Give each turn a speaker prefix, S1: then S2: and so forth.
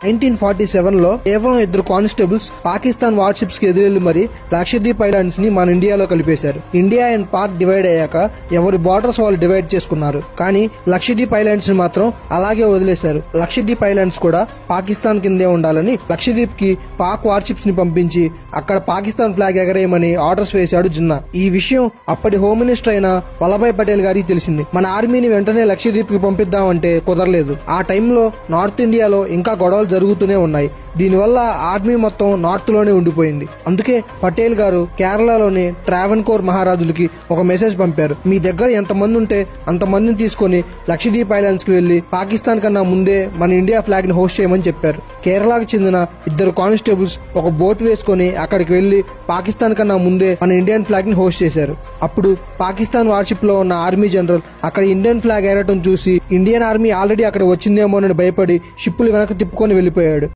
S1: 1947లో కేవలం 2 constables Pakistan warships కి ఎదురెళ్లి మరి లక్షద్వీప్ ఐలాండ్స్ ని మన ఇండియాలో కలిపేశారు. ఇండియా అండ్ పాక్ డివైడ్ అయ్యాక ఎవరి బార్డర్స్ వాళ్ళు డివైడ్ చేసుకున్నారు. కానీ లక్షద్వీప్ ఐలాండ్స్ ని మాత్రం అలాగే వదిలేశారు. లక్షద్వీప్ ఐలాండ్స్ కూడా పాకిస్తాన్ కిందే ఉండాలని లక్షద్వీప్ కి పాక్ వార్షిప్స్ ని పంపించి అక్కడ పాకిస్తాన్ ఫ్లాగ్ ఎగరేయమని ఆర్డర్స్ వేశాడు జిన్నా. ఈ విషయం అప్పటి హోమ్ మినిస్టర్ అయిన వల్లభాయ్ పటేల్ గారికి తెలిసింది. మన ఆర్మీని వెంటనే లక్షద్వీప్ కి పంపిద్దామంటే కుదరలేదు. ఆ టైంలో నార్త్ ఇండియాలో ఇంకా గొడవలు జరుగుతూనే ఉన్నాయి. దీనివల్ల ఆర్మీ మొత్తం నార్త్ లోనే ఉండిపోయింది. అందుకే పటేల్ గారు కేరళలోని ట్రావెన్కోర్ మహారాజులకి ఒక మెసేజ్ పంపారు. మీ దగ్గర ఎంతమంది ఉంటే అంతమందిని తీసుకుని లక్షద్వీప్ ఐలాండ్స్ కి వెళ్లి పాకిస్తాన్ కన్నా ముందే మన ఇండియా ఫ్లాగ్ ని హోస్ట్ చేయమని చెప్పారు. కేరళకు చెందిన 2 కానిస్టేబుల్స్ ఒక బోట్ వేసుకుని అక్కడికి వెళ్లి పాకిస్తాన్ కన్నా ముందే మన ఇండియన్ ఫ్లాగ్ ని హోస్ట్ చేశారు. అప్పుడు పాకిస్తాన్ వార్షిప్ లో ఉన్న ఆర్మీ జనరల్ అక్కడ ఇండియన్ ఫ్లాగ్ ఎగరటం చూసి ఇండియన్ ఆర్మీ ఆల్రెడీ అక్కడ వచ్చిందేమోనని భయపడి షిప్పులు వెనక్కి తిప్పుకొని వెళ్లిపోయాడు.